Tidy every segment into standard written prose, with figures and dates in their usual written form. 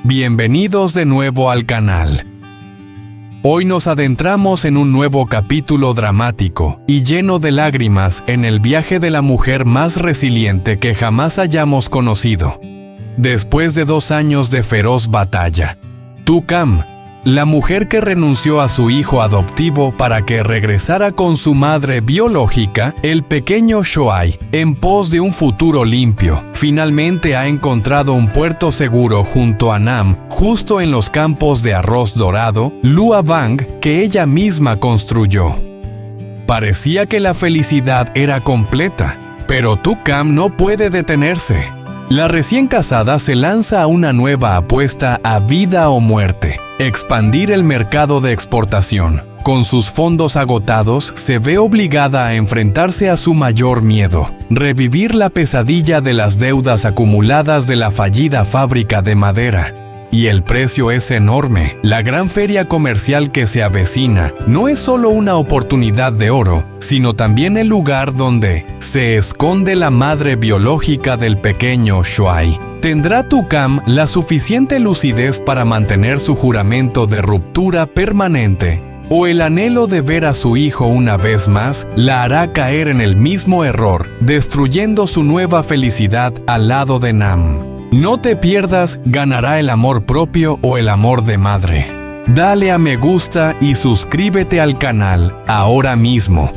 Bienvenidos de nuevo al canal. Hoy nos adentramos en un nuevo capítulo dramático y lleno de lágrimas en el viaje de la mujer más resiliente que jamás hayamos conocido. Después de 2 años de feroz batalla, Tu-Kam, la mujer que renunció a su hijo adoptivo para que regresara con su madre biológica, el pequeño Shoai, en pos de un futuro limpio, finalmente ha encontrado un puerto seguro junto a Nam, justo en los campos de arroz dorado, Lua Bang, que ella misma construyó. Parecía que la felicidad era completa, pero Tu-Kam no puede detenerse. La recién casada se lanza a una nueva apuesta a vida o muerte: expandir el mercado de exportación. Con sus fondos agotados, se ve obligada a enfrentarse a su mayor miedo: revivir la pesadilla de las deudas acumuladas de la fallida fábrica de madera. Y el precio es enorme. La gran feria comercial que se avecina no es solo una oportunidad de oro, sino también el lugar donde se esconde la madre biológica del pequeño Shoai. ¿Tendrá Tu-Kam la suficiente lucidez para mantener su juramento de ruptura permanente? ¿O el anhelo de ver a su hijo una vez más la hará caer en el mismo error, destruyendo su nueva felicidad al lado de Nam? No te pierdas ¿Ganará el amor propio o el amor de madre? Dale a me gusta y suscríbete al canal ahora mismo.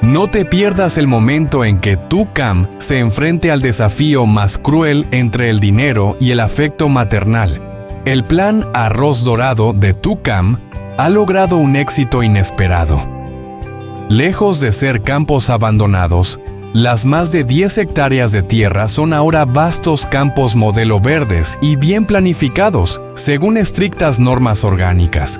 No te pierdas el momento en que Tu-Kam se enfrente al desafío más cruel entre el dinero y el afecto maternal. El plan Arroz Dorado de Tu-Kam ha logrado un éxito inesperado. Lejos de ser campos abandonados, las más de 10 hectáreas de tierra son ahora vastos campos modelo verdes y bien planificados, según estrictas normas orgánicas.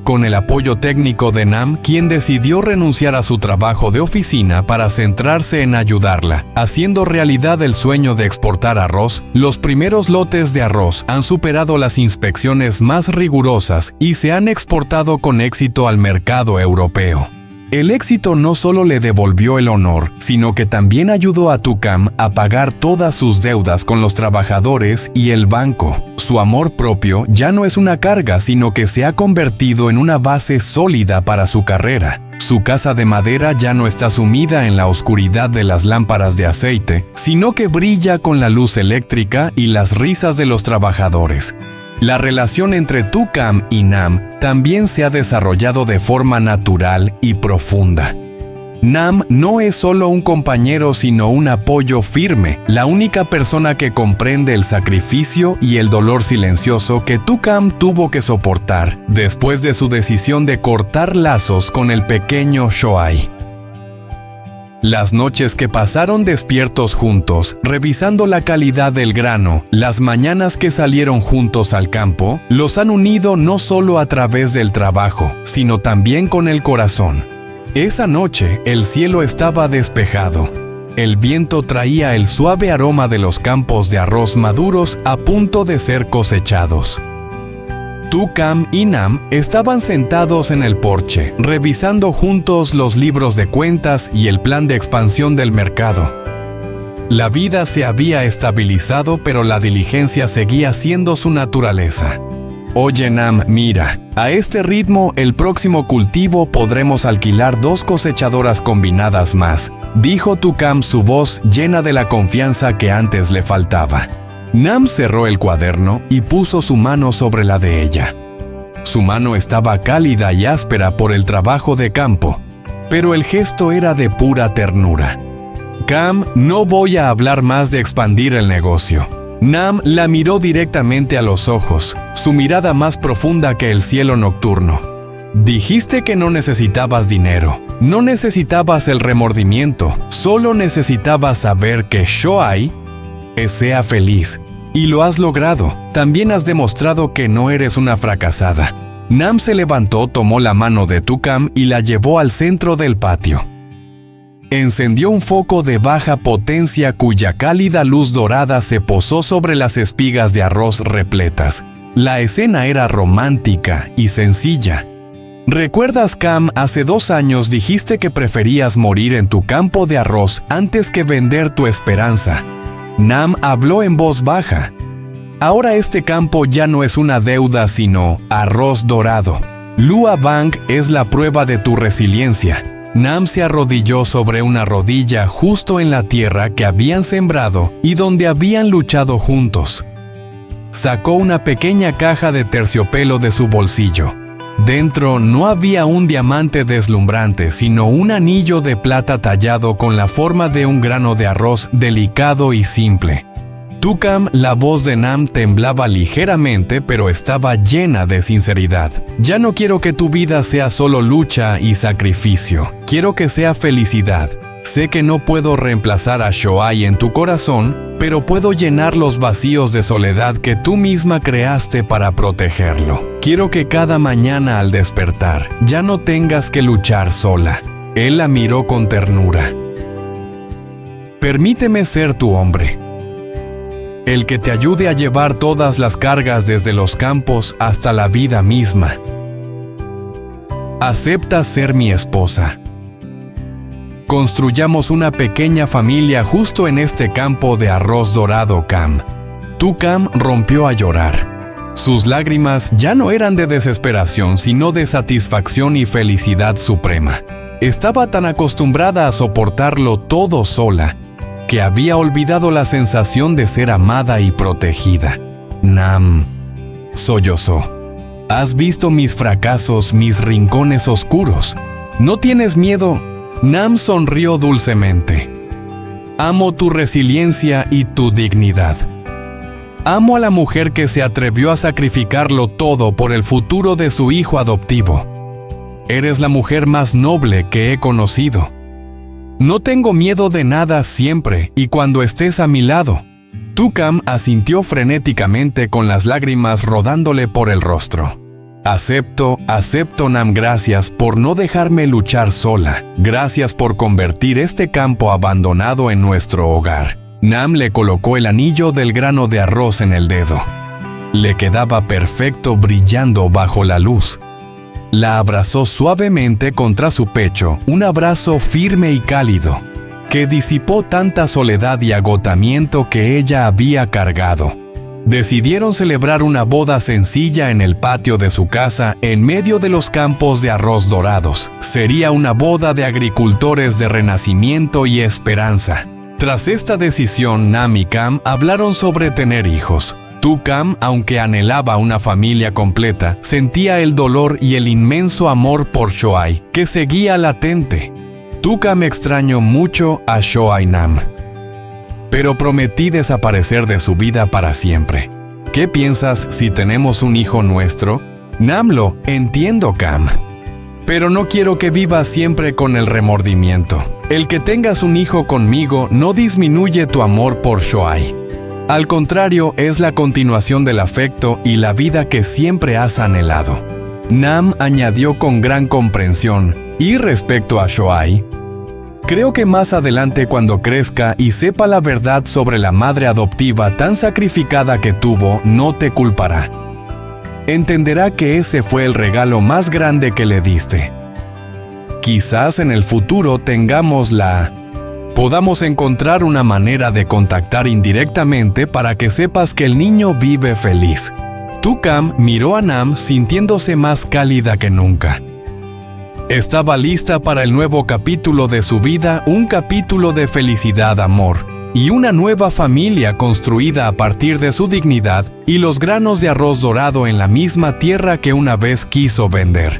Con el apoyo técnico de Nam, quien decidió renunciar a su trabajo de oficina para centrarse en ayudarla, haciendo realidad el sueño de exportar arroz, los primeros lotes de arroz han superado las inspecciones más rigurosas y se han exportado con éxito al mercado europeo. El éxito no solo le devolvió el honor, sino que también ayudó a Tu-Kam a pagar todas sus deudas con los trabajadores y el banco. Su amor propio ya no es una carga, sino que se ha convertido en una base sólida para su carrera. Su casa de madera ya no está sumida en la oscuridad de las lámparas de aceite, sino que brilla con la luz eléctrica y las risas de los trabajadores. La relación entre Tu-Kam y Nam también se ha desarrollado de forma natural y profunda. Nam no es solo un compañero, sino un apoyo firme, la única persona que comprende el sacrificio y el dolor silencioso que Tu-Kam tuvo que soportar después de su decisión de cortar lazos con el pequeño Shoai. Las noches que pasaron despiertos juntos, revisando la calidad del grano, las mañanas que salieron juntos al campo, los han unido no solo a través del trabajo, sino también con el corazón. Esa noche, el cielo estaba despejado. El viento traía el suave aroma de los campos de arroz maduros a punto de ser cosechados. Tu-Kam y Nam estaban sentados en el porche, revisando juntos los libros de cuentas y el plan de expansión del mercado. La vida se había estabilizado, pero la diligencia seguía siendo su naturaleza. Oye Nam, mira, a este ritmo el próximo cultivo podremos alquilar 2 cosechadoras combinadas más, dijo Tu-Kam, su voz llena de la confianza que antes le faltaba. Nam cerró el cuaderno y puso su mano sobre la de ella. Su mano estaba cálida y áspera por el trabajo de campo, pero el gesto era de pura ternura. Kam, no voy a hablar más de expandir el negocio. Nam la miró directamente a los ojos, su mirada más profunda que el cielo nocturno. Dijiste que no necesitabas dinero, no necesitabas el remordimiento, solo necesitabas saber que Shoai sea feliz. Y lo has logrado. También has demostrado que no eres una fracasada. Nam se levantó, tomó la mano de Tu-Kam y la llevó al centro del patio. Encendió un foco de baja potencia cuya cálida luz dorada se posó sobre las espigas de arroz repletas. La escena era romántica y sencilla. ¿Recuerdas, Kam? Hace 2 años dijiste que preferías morir en tu campo de arroz antes que vender tu esperanza. Nam habló en voz baja. Ahora este campo ya no es una deuda, sino arroz dorado. Lua Bang es la prueba de tu resiliencia. Nam se arrodilló sobre una rodilla justo en la tierra que habían sembrado y donde habían luchado juntos. Sacó una pequeña caja de terciopelo de su bolsillo. Dentro no había un diamante deslumbrante, sino un anillo de plata tallado con la forma de un grano de arroz delicado y simple. Tukam, la voz de Nam temblaba ligeramente, pero estaba llena de sinceridad. Ya no quiero que tu vida sea solo lucha y sacrificio. Quiero que sea felicidad. Sé que no puedo reemplazar a Shoai en tu corazón, pero puedo llenar los vacíos de soledad que tú misma creaste para protegerlo. Quiero que cada mañana al despertar ya no tengas que luchar sola. Él la miró con ternura. Permíteme ser tu hombre. El que te ayude a llevar todas las cargas desde los campos hasta la vida misma. ¿Aceptas ser mi esposa? Construyamos una pequeña familia justo en este campo de arroz dorado, Cam. Tukam rompió a llorar. Sus lágrimas ya no eran de desesperación, sino de satisfacción y felicidad suprema. Estaba tan acostumbrada a soportarlo todo sola, que había olvidado la sensación de ser amada y protegida. Nam sollozó. ¿Has visto mis fracasos, mis rincones oscuros? ¿No tienes miedo? Nam sonrió dulcemente. Amo tu resiliencia y tu dignidad. Amo a la mujer que se atrevió a sacrificarlo todo por el futuro de su hijo adoptivo. Eres la mujer más noble que he conocido. No tengo miedo de nada siempre y cuando estés a mi lado. Tukam asintió frenéticamente con las lágrimas rodándole por el rostro. Acepto, Nam, gracias por no dejarme luchar sola. Gracias por convertir este campo abandonado en nuestro hogar. Nam le colocó el anillo del grano de arroz en el dedo. Le quedaba perfecto brillando bajo la luz. La abrazó suavemente contra su pecho, un abrazo firme y cálido, que disipó tanta soledad y agotamiento que ella había cargado. Decidieron celebrar una boda sencilla en el patio de su casa en medio de los campos de arroz dorados. Sería una boda de agricultores de renacimiento y esperanza. Tras esta decisión, Nam y Cam hablaron sobre tener hijos. Tukam, aunque anhelaba una familia completa, sentía el dolor y el inmenso amor por Shoai, que seguía latente. Tukam extrañó mucho a Shoai Nam. Pero prometí desaparecer de su vida para siempre. ¿Qué piensas si tenemos un hijo nuestro? Nam lo entiendo, Cam. Pero no quiero que vivas siempre con el remordimiento. El que tengas un hijo conmigo no disminuye tu amor por Shoai. Al contrario, es la continuación del afecto y la vida que siempre has anhelado. Nam añadió con gran comprensión, y respecto a Shoai, creo que más adelante cuando crezca y sepa la verdad sobre la madre adoptiva tan sacrificada que tuvo, no te culpará. Entenderá que ese fue el regalo más grande que le diste. Quizás en el futuro podamos encontrar una manera de contactar indirectamente para que sepas que el niño vive feliz. Tukam miró a Nam sintiéndose más cálida que nunca. Estaba lista para el nuevo capítulo de su vida, un capítulo de felicidad, amor, y una nueva familia construida a partir de su dignidad y los granos de arroz dorado en la misma tierra que una vez quiso vender.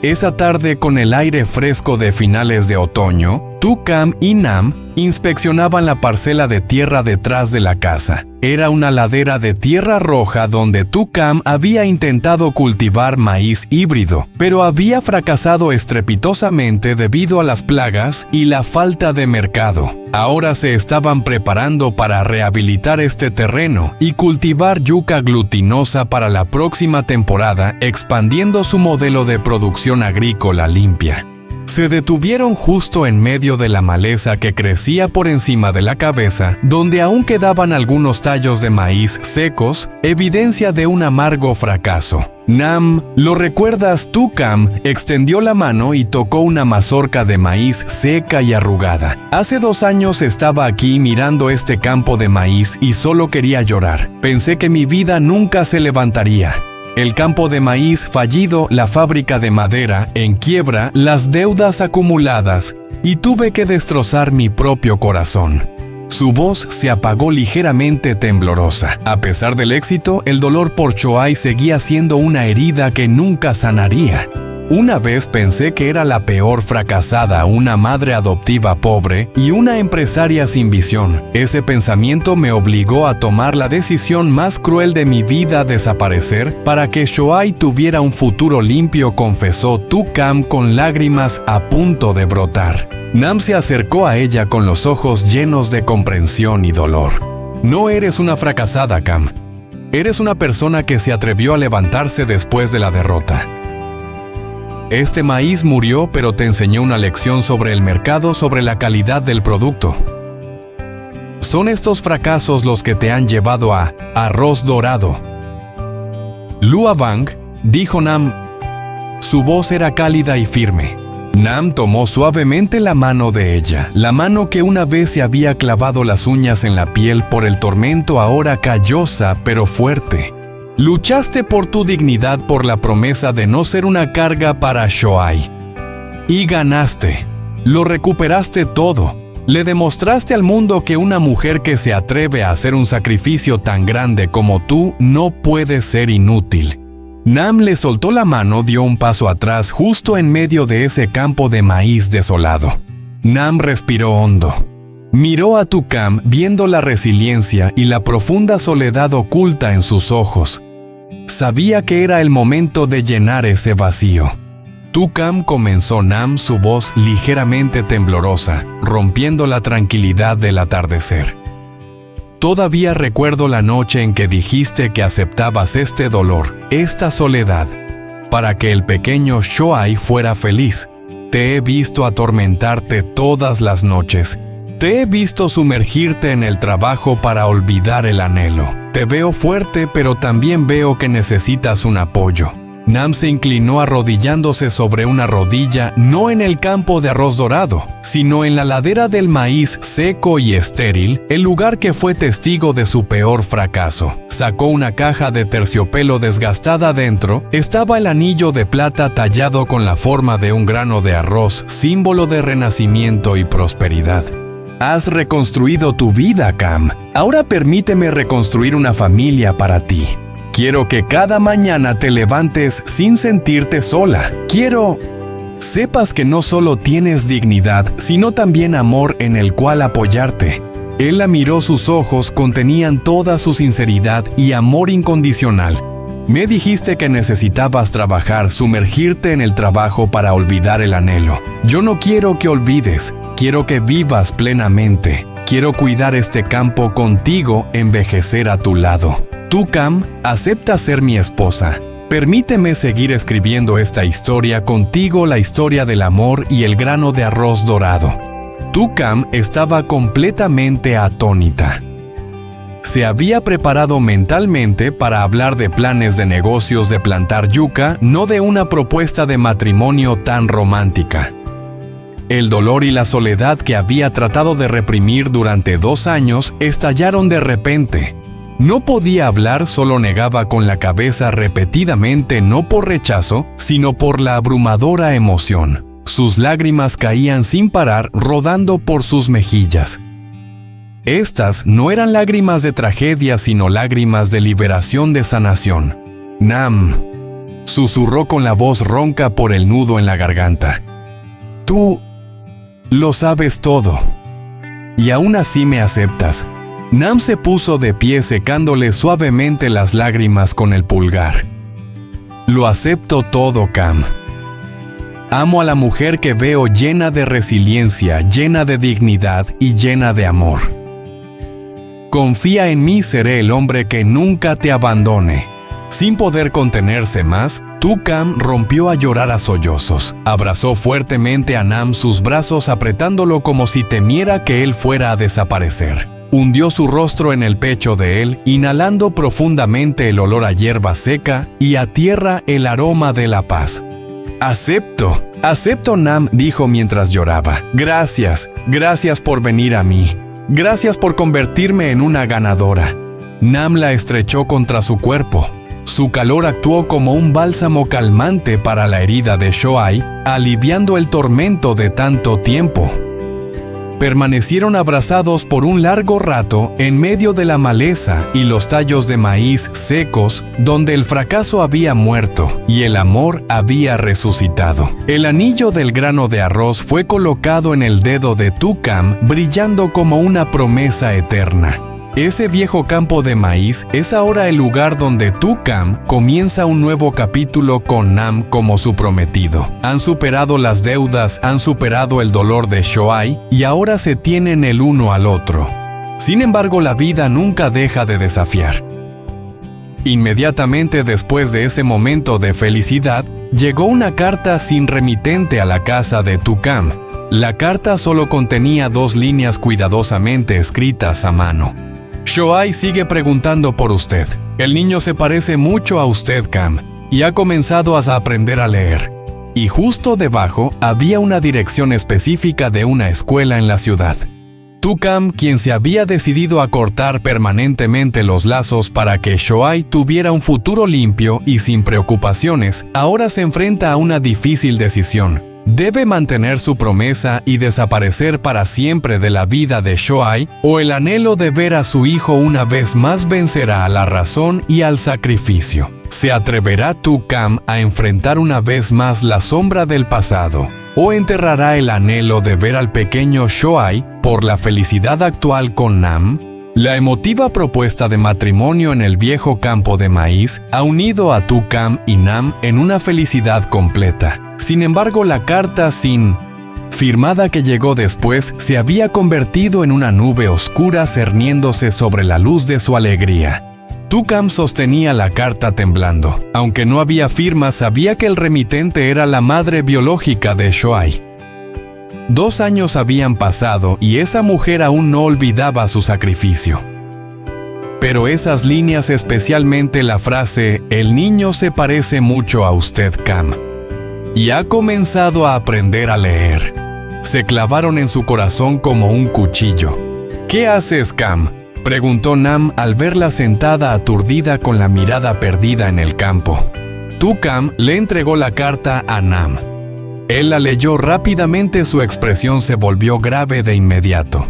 Esa tarde, con el aire fresco de finales de otoño, Tukam y Nam inspeccionaban la parcela de tierra detrás de la casa. Era una ladera de tierra roja donde Tukam había intentado cultivar maíz híbrido, pero había fracasado estrepitosamente debido a las plagas y la falta de mercado. Ahora se estaban preparando para rehabilitar este terreno y cultivar yuca glutinosa para la próxima temporada, expandiendo su modelo de producción agrícola limpia. Se detuvieron justo en medio de la maleza que crecía por encima de la cabeza, donde aún quedaban algunos tallos de maíz secos, evidencia de un amargo fracaso. Nam, ¿lo recuerdas? Cam extendió la mano y tocó una mazorca de maíz seca y arrugada. Hace 2 años estaba aquí mirando este campo de maíz y solo quería llorar. Pensé que mi vida nunca se levantaría. El campo de maíz fallido, la fábrica de madera en quiebra, las deudas acumuladas, y tuve que destrozar mi propio corazón. Su voz se apagó ligeramente temblorosa. A pesar del éxito, el dolor por Shoai seguía siendo una herida que nunca sanaría. Una vez pensé que era la peor fracasada, una madre adoptiva pobre y una empresaria sin visión. Ese pensamiento me obligó a tomar la decisión más cruel de mi vida: desaparecer para que Shoai tuviera un futuro limpio, confesó Cam con lágrimas a punto de brotar. Nam se acercó a ella con los ojos llenos de comprensión y dolor. No eres una fracasada, Cam. Eres una persona que se atrevió a levantarse después de la derrota. Este maíz murió, pero te enseñó una lección sobre el mercado, sobre la calidad del producto. Son estos fracasos los que te han llevado a arroz dorado. Lua Bang, dijo Nam. Su voz era cálida y firme. Nam tomó suavemente la mano de ella, la mano que una vez se había clavado las uñas en la piel por el tormento, ahora callosa pero fuerte. Luchaste por tu dignidad, por la promesa de no ser una carga para Shoai. Y ganaste. Lo recuperaste todo. Le demostraste al mundo que una mujer que se atreve a hacer un sacrificio tan grande como tú no puede ser inútil. Nam le soltó la mano, dio un paso atrás justo en medio de ese campo de maíz desolado. Nam respiró hondo. Miró a Cam viendo la resiliencia y la profunda soledad oculta en sus ojos. Sabía que era el momento de llenar ese vacío. Cam, comenzó Nam, su voz ligeramente temblorosa, rompiendo la tranquilidad del atardecer. Todavía recuerdo la noche en que dijiste que aceptabas este dolor, esta soledad, para que el pequeño Shoai fuera feliz. Te he visto atormentarte todas las noches. Te he visto sumergirte en el trabajo para olvidar el anhelo. Te veo fuerte, pero también veo que necesitas un apoyo. Nam se inclinó arrodillándose sobre una rodilla, no en el campo de arroz dorado, sino en la ladera del maíz seco y estéril, el lugar que fue testigo de su peor fracaso. Sacó una caja de terciopelo desgastada. Dentro estaba el anillo de plata tallado con la forma de un grano de arroz, símbolo de renacimiento y prosperidad. Has reconstruido tu vida, Cam. Ahora permíteme reconstruir una familia para ti. Quiero que cada mañana te levantes sin sentirte sola. Quiero sepas que no solo tienes dignidad, sino también amor en el cual apoyarte. Él la miró, sus ojos contenían toda su sinceridad y amor incondicional. Me dijiste que necesitabas trabajar, sumergirte en el trabajo para olvidar el anhelo. Yo no quiero que olvides, quiero que vivas plenamente. Quiero cuidar este campo contigo, envejecer a tu lado. Cam, acepta ser mi esposa. Permíteme seguir escribiendo esta historia contigo, la historia del amor y el grano de arroz dorado. Cam estaba completamente atónita. Se había preparado mentalmente para hablar de planes de negocios de plantar yuca, no de una propuesta de matrimonio tan romántica. El dolor y la soledad que había tratado de reprimir durante 2 años estallaron de repente. No podía hablar, solo negaba con la cabeza repetidamente, no por rechazo, sino por la abrumadora emoción. Sus lágrimas caían sin parar, rodando por sus mejillas. Estas no eran lágrimas de tragedia, sino lágrimas de liberación, de sanación. Nam, susurró con la voz ronca por el nudo en la garganta. Tú lo sabes todo. Y aún así me aceptas. Nam se puso de pie, secándole suavemente las lágrimas con el pulgar. Lo acepto todo, Cam. Amo a la mujer que veo llena de resiliencia, llena de dignidad y llena de amor. Confía en mí, seré el hombre que nunca te abandone. Sin poder contenerse más, Cam rompió a llorar a sollozos. Abrazó fuertemente a Nam, sus brazos apretándolo como si temiera que él fuera a desaparecer. hundió su rostro en el pecho de él, inhalando profundamente el olor a hierba seca y a tierra el aroma de la paz. Acepto, Nam dijo mientras lloraba. Gracias por venir a mí. Gracias por convertirme en una ganadora. Nam la estrechó contra su cuerpo. Su calor actuó como un bálsamo calmante para la herida de Shoai, aliviando el tormento de tanto tiempo. Permanecieron abrazados por un largo rato en medio de la maleza y los tallos de maíz secos, donde el fracaso había muerto y el amor había resucitado. El anillo del grano de arroz fue colocado en el dedo de Tu-Kam, brillando como una promesa eterna. Ese viejo campo de maíz es ahora el lugar donde Tu-Kam comienza un nuevo capítulo con Nam como su prometido. Han superado las deudas, han superado el dolor de Shoai y ahora se tienen el uno al otro. Sin embargo, la vida nunca deja de desafiar. Inmediatamente después de ese momento de felicidad, llegó una carta sin remitente a la casa de Tu-Kam. La carta solo contenía 2 líneas cuidadosamente escritas a mano. Shoai sigue preguntando por usted. El niño se parece mucho a usted, Kam, y ha comenzado a aprender a leer. Y justo debajo había una dirección específica de una escuela en la ciudad. Tu-Kam, quien se había decidido a cortar permanentemente los lazos para que Shoai tuviera un futuro limpio y sin preocupaciones, ahora se enfrenta a una difícil decisión. ¿Debe mantener su promesa y desaparecer para siempre de la vida de Shoai, o el anhelo de ver a su hijo una vez más vencerá a la razón y al sacrificio? ¿Se atreverá Tu-Kam a enfrentar una vez más la sombra del pasado, o enterrará el anhelo de ver al pequeño Shoai por la felicidad actual con Nam? La emotiva propuesta de matrimonio en el viejo campo de maíz ha unido a Tu-Kam y Nam en una felicidad completa. Sin embargo, la carta sin firmada que llegó después se había convertido en una nube oscura cerniéndose sobre la luz de su alegría. Tu-Kam sostenía la carta temblando. Aunque no había firma, sabía que el remitente era la madre biológica de Shoai. 2 años habían pasado y esa mujer aún no olvidaba su sacrificio. Pero esas líneas, especialmente la frase «El niño se parece mucho a usted, Kam», y ha comenzado a aprender a leer, se clavaron en su corazón como un cuchillo. «¿Qué haces, Kam?», preguntó Nam al verla sentada aturdida con la mirada perdida en el campo. Tu-Kam le entregó la carta a Nam. Él la leyó rápidamente, su expresión se volvió grave de inmediato.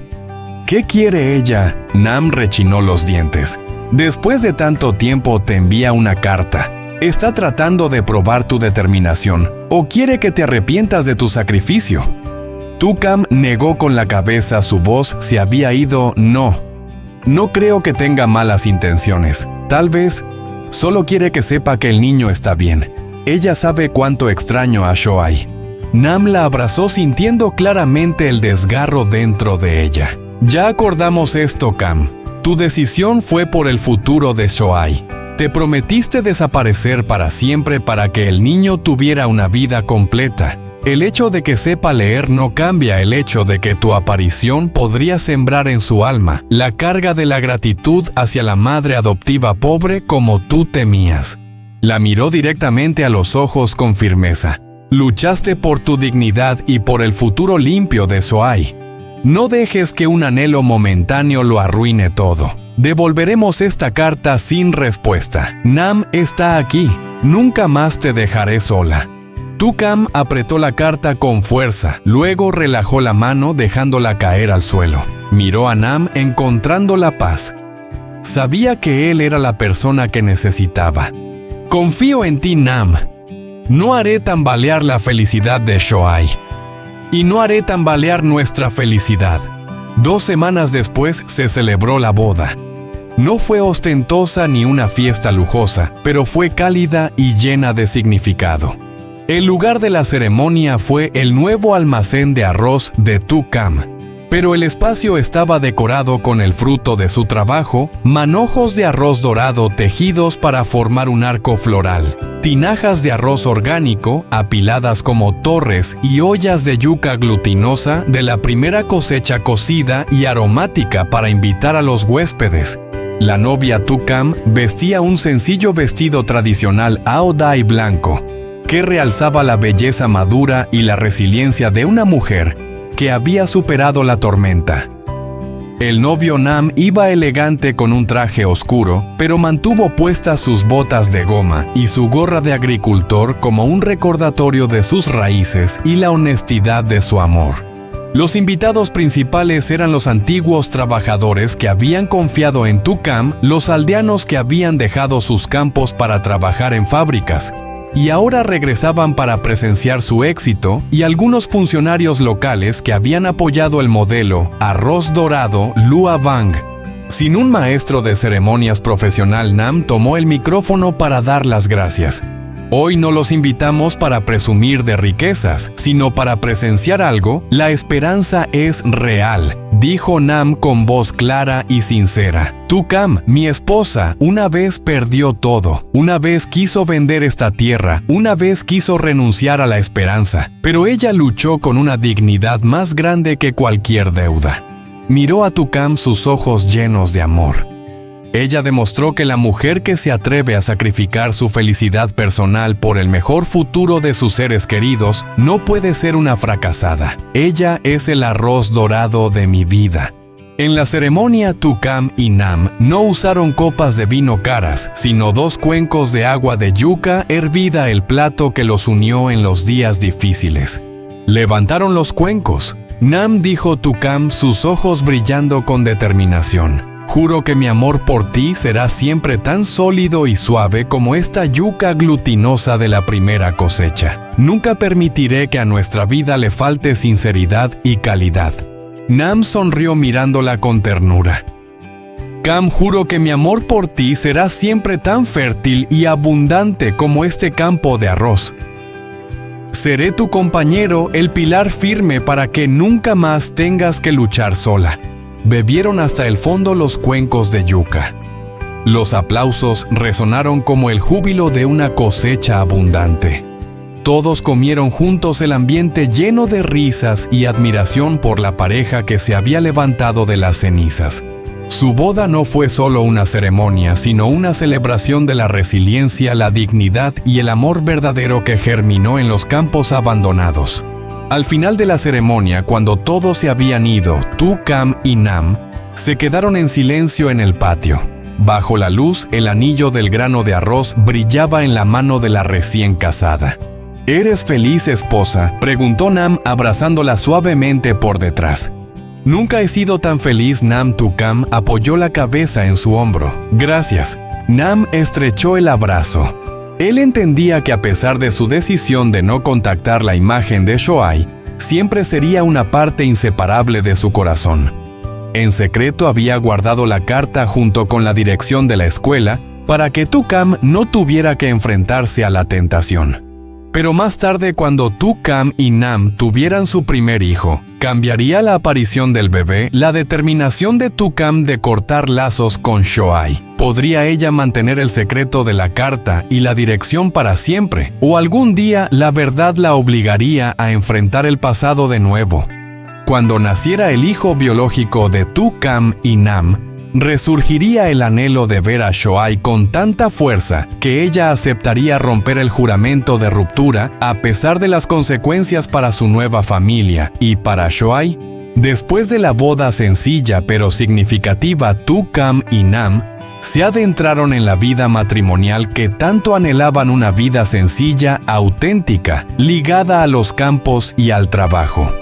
«¿Qué quiere ella?», Nam rechinó los dientes. «Después de tanto tiempo te envía una carta. ¿Está tratando de probar tu determinación o quiere que te arrepientas de tu sacrificio?». Tu-Kam negó con la cabeza, su voz se había ido. No creo que tenga malas intenciones. Tal vez solo quiere que sepa que el niño está bien. Ella sabe cuánto extraño a Shoai». Nam la abrazó sintiendo claramente el desgarro dentro de ella. «Ya acordamos esto, Kam. Tu decisión fue por el futuro de Shoai. Te prometiste desaparecer para siempre para que el niño tuviera una vida completa. El hecho de que sepa leer no cambia el hecho de que tu aparición podría sembrar en su alma la carga de la gratitud hacia la madre adoptiva pobre como tú temías». La miró directamente a los ojos con firmeza. «Luchaste por tu dignidad y por el futuro limpio de Shoai. No dejes que un anhelo momentáneo lo arruine todo. Devolveremos esta carta sin respuesta. Nam está aquí. Nunca más te dejaré sola». Tu-Kam apretó la carta con fuerza, luego relajó la mano dejándola caer al suelo. Miró a Nam encontrando la paz. Sabía que él era la persona que necesitaba. «Confío en ti, Nam. No haré tambalear la felicidad de Shoai. Y no haré tambalear nuestra felicidad». 2 semanas después se celebró la boda. No fue ostentosa ni una fiesta lujosa, pero fue cálida y llena de significado. El lugar de la ceremonia fue el nuevo almacén de arroz de Tu-Kam. Pero el espacio estaba decorado con el fruto de su trabajo, manojos de arroz dorado tejidos para formar un arco floral, tinajas de arroz orgánico apiladas como torres y ollas de yuca glutinosa de la primera cosecha cocida y aromática para invitar a los huéspedes. La novia Tukam vestía un sencillo vestido tradicional Aodai blanco, que realzaba la belleza madura y la resiliencia de una mujer que había superado la tormenta. El novio Nam iba elegante con un traje oscuro, pero mantuvo puestas sus botas de goma y su gorra de agricultor como un recordatorio de sus raíces y la honestidad de su amor. Los invitados principales eran los antiguos trabajadores que habían confiado en Tukam, los aldeanos que habían dejado sus campos para trabajar en fábricas, y ahora regresaban para presenciar su éxito, y algunos funcionarios locales que habían apoyado el modelo Arroz Dorado Lua Bang. Sin un maestro de ceremonias profesional, Nam tomó el micrófono para dar las gracias. Hoy no los invitamos para presumir de riquezas, sino para presenciar algo. La esperanza es real, dijo Nam con voz clara y sincera. Tukam, mi esposa, una vez perdió todo. Una vez quiso vender esta tierra. Una vez quiso renunciar a la esperanza. Pero ella luchó con una dignidad más grande que cualquier deuda. Miró a Tukam sus ojos llenos de amor. Ella demostró que la mujer que se atreve a sacrificar su felicidad personal por el mejor futuro de sus seres queridos no puede ser una fracasada. Ella es el arroz dorado de mi vida. En la ceremonia, Tukam y Nam no usaron copas de vino caras, sino 2 cuencos de agua de yuca hervida, el plato que los unió en los días difíciles. Levantaron los cuencos. Nam dijo Tukam, sus ojos brillando con determinación. Juro que mi amor por ti será siempre tan sólido y suave como esta yuca glutinosa de la primera cosecha. Nunca permitiré que a nuestra vida le falte sinceridad y calidad. Nam sonrió mirándola con ternura. Kam, juro que mi amor por ti será siempre tan fértil y abundante como este campo de arroz. Seré tu compañero, el pilar firme para que nunca más tengas que luchar sola. Bebieron hasta el fondo los cuencos de yuca. Los aplausos resonaron como el júbilo de una cosecha abundante. Todos comieron juntos, el ambiente lleno de risas y admiración por la pareja que se había levantado de las cenizas. Su boda no fue solo una ceremonia, sino una celebración de la resiliencia, la dignidad y el amor verdadero que germinó en los campos abandonados. Al final de la ceremonia, cuando todos se habían ido, Tukam y Nam se quedaron en silencio en el patio. Bajo la luz, el anillo del grano de arroz brillaba en la mano de la recién casada. ¿Eres feliz, esposa?, preguntó Nam abrazándola suavemente por detrás. Nunca he sido tan feliz. Nam. Tukam apoyó la cabeza en su hombro. Gracias. Nam estrechó el abrazo. Él entendía que a pesar de su decisión de no contactar la imagen de Shoai, siempre sería una parte inseparable de su corazón. En secreto había guardado la carta junto con la dirección de la escuela para que Tukam no tuviera que enfrentarse a la tentación. Pero más tarde, cuando Tukam y Nam tuvieran su primer hijo, cambiaría la aparición del bebé, la determinación de Tukam de cortar lazos con Shoai. ¿Podría ella mantener el secreto de la carta y la dirección para siempre? ¿O algún día la verdad la obligaría a enfrentar el pasado de nuevo? Cuando naciera el hijo biológico de Tukam y Nam, resurgiría el anhelo de ver a Shoai con tanta fuerza que ella aceptaría romper el juramento de ruptura a pesar de las consecuencias para su nueva familia y para Shoai. Después de la boda sencilla pero significativa, Tukam y Nam se adentraron en la vida matrimonial que tanto anhelaban, una vida sencilla, auténtica, ligada a los campos y al trabajo.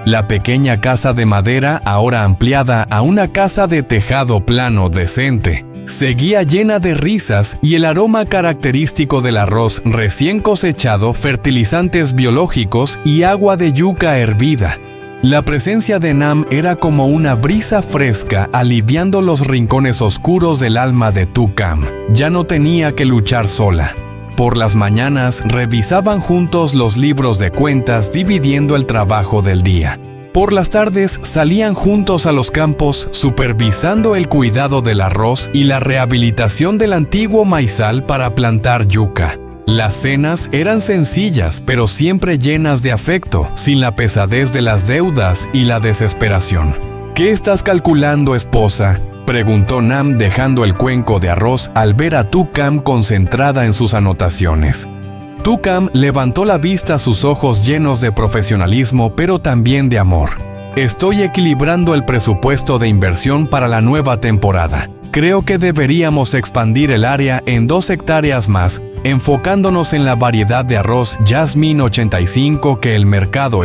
La pequeña casa de madera, ahora ampliada a una casa de tejado plano decente, seguía llena de risas y el aroma característico del arroz recién cosechado, fertilizantes biológicos y agua de yuca hervida. La presencia de Nam era como una brisa fresca, aliviando los rincones oscuros del alma de Tukam. Ya no tenía que luchar sola. Por las mañanas revisaban juntos los libros de cuentas, dividiendo el trabajo del día. Por las tardes salían juntos a los campos, supervisando el cuidado del arroz y la rehabilitación del antiguo maizal para plantar yuca. Las cenas eran sencillas, pero siempre llenas de afecto, sin la pesadez de las deudas y la desesperación. ¿Qué estás calculando, esposa?, preguntó Nam, dejando el cuenco de arroz al ver a Tu-Kam concentrada en sus anotaciones. Tu-Kam levantó la vista a sus ojos llenos de profesionalismo, pero también de amor. Estoy equilibrando el presupuesto de inversión para la nueva temporada. Creo que deberíamos expandir el área en 2 hectáreas más, enfocándonos en la variedad de arroz Jasmine 85 que el mercado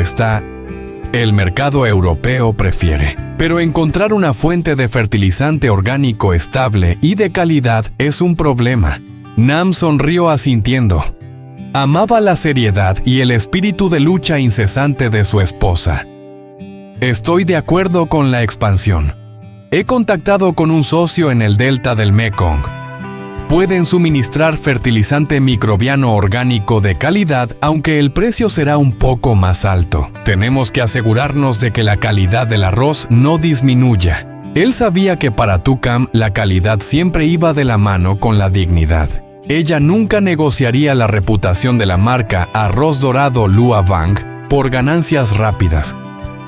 europeo prefiere. Pero encontrar una fuente de fertilizante orgánico estable y de calidad es un problema. Nam sonrió asintiendo. Amaba la seriedad y el espíritu de lucha incesante de su esposa. Estoy de acuerdo con la expansión. He contactado con un socio en el delta del Mekong. Pueden suministrar fertilizante microbiano orgánico de calidad, aunque el precio será un poco más alto. Tenemos que asegurarnos de que la calidad del arroz no disminuya. Él sabía que para Tu-Kam la calidad siempre iba de la mano con la dignidad. Ella nunca negociaría la reputación de la marca Arroz Dorado Lua Vang por ganancias rápidas.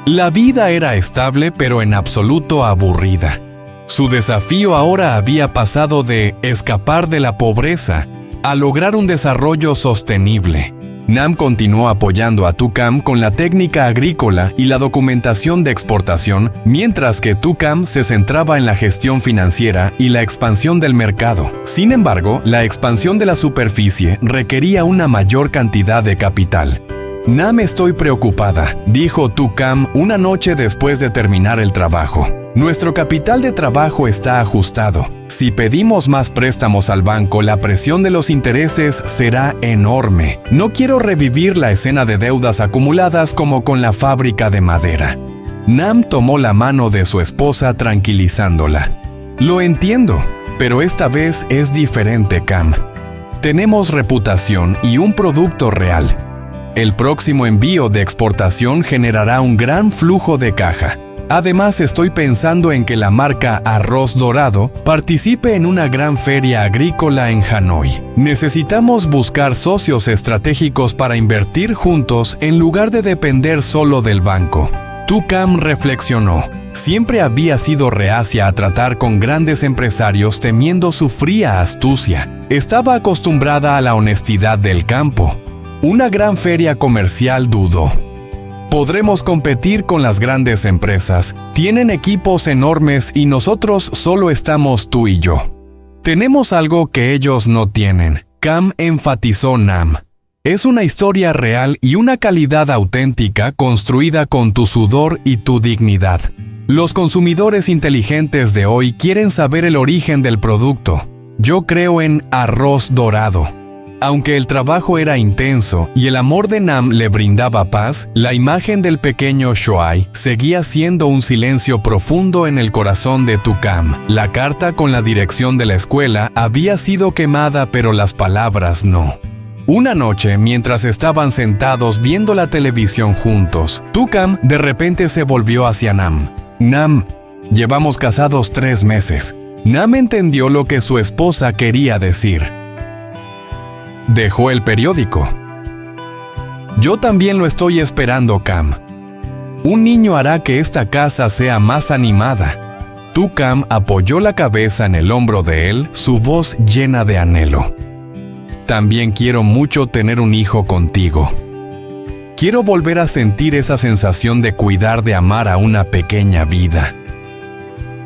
La vida era estable, pero en absoluto aburrida. Su desafío ahora había pasado de escapar de la pobreza a lograr un desarrollo sostenible. Nam continuó apoyando a Tu-Kam con la técnica agrícola y la documentación de exportación, mientras que Tu-Kam se centraba en la gestión financiera y la expansión del mercado. Sin embargo, la expansión de la superficie requería una mayor cantidad de capital. Nam, estoy preocupada, dijo Tu-Kam una noche después de terminar el trabajo. Nuestro capital de trabajo está ajustado. Si pedimos más préstamos al banco, la presión de los intereses será enorme. No quiero revivir la escena de deudas acumuladas como con la fábrica de madera. Nam tomó la mano de su esposa tranquilizándola. Lo entiendo, pero esta vez es diferente, Kam. Tenemos reputación y un producto real. El próximo envío de exportación generará un gran flujo de caja. Además, estoy pensando en que la marca Arroz Dorado participe en una gran feria agrícola en Hanoi. Necesitamos buscar socios estratégicos para invertir juntos en lugar de depender solo del banco. Tu-Kam reflexionó. Siempre había sido reacia a tratar con grandes empresarios temiendo su fría astucia. Estaba acostumbrada a la honestidad del campo. Una gran feria comercial dudó. Podremos competir con las grandes empresas. Tienen equipos enormes y nosotros solo estamos tú y yo. Tenemos algo que ellos no tienen. Kam, enfatizó Nam. Es una historia real y una calidad auténtica construida con tu sudor y tu dignidad. Los consumidores inteligentes de hoy quieren saber el origen del producto. Yo creo en Arroz Dorado. Aunque el trabajo era intenso y el amor de Nam le brindaba paz, la imagen del pequeño Shoai seguía siendo un silencio profundo en el corazón de Tu-Kam. La carta con la dirección de la escuela había sido quemada, pero las palabras no. Una noche, mientras estaban sentados viendo la televisión juntos, Tu-Kam de repente se volvió hacia Nam. Nam, llevamos casados 3 meses. Nam entendió lo que su esposa quería decir. Dejó el periódico. Yo también lo estoy esperando, Kam. Un niño hará que esta casa sea más animada. Tu-Kam apoyó la cabeza en el hombro de él, su voz llena de anhelo. También quiero mucho tener un hijo contigo. Quiero volver a sentir esa sensación de cuidar, de amar a una pequeña vida.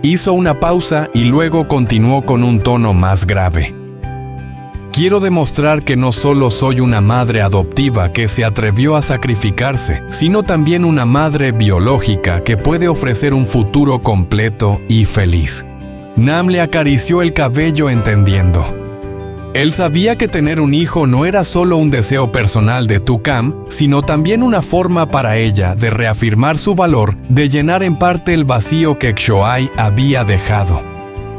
Hizo una pausa y luego continuó con un tono más grave. Quiero demostrar que no solo soy una madre adoptiva que se atrevió a sacrificarse, sino también una madre biológica que puede ofrecer un futuro completo y feliz. Nam le acarició el cabello entendiendo. Él sabía que tener un hijo no era solo un deseo personal de Tu-Kam, sino también una forma para ella de reafirmar su valor, de llenar en parte el vacío que Shoai había dejado.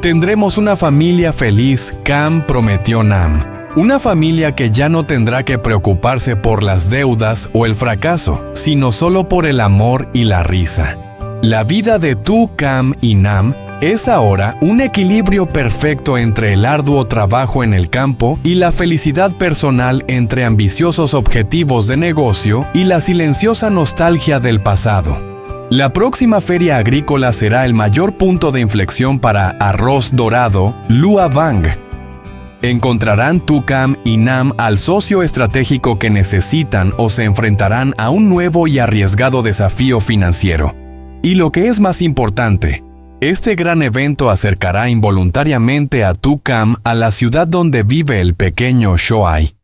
Tendremos una familia feliz, Kam, prometió Nam. Una familia que ya no tendrá que preocuparse por las deudas o el fracaso, sino solo por el amor y la risa. La vida de Tu, Cam y Nam es ahora un equilibrio perfecto entre el arduo trabajo en el campo y la felicidad personal, entre ambiciosos objetivos de negocio y la silenciosa nostalgia del pasado. La próxima feria agrícola será el mayor punto de inflexión para Arroz Dorado, Lua Vang. ¿Encontrarán Tu, Cam y Nam al socio estratégico que necesitan o se enfrentarán a un nuevo y arriesgado desafío financiero? Y lo que es más importante, este gran evento acercará involuntariamente a Tu, Cam a la ciudad donde vive el pequeño Shoai.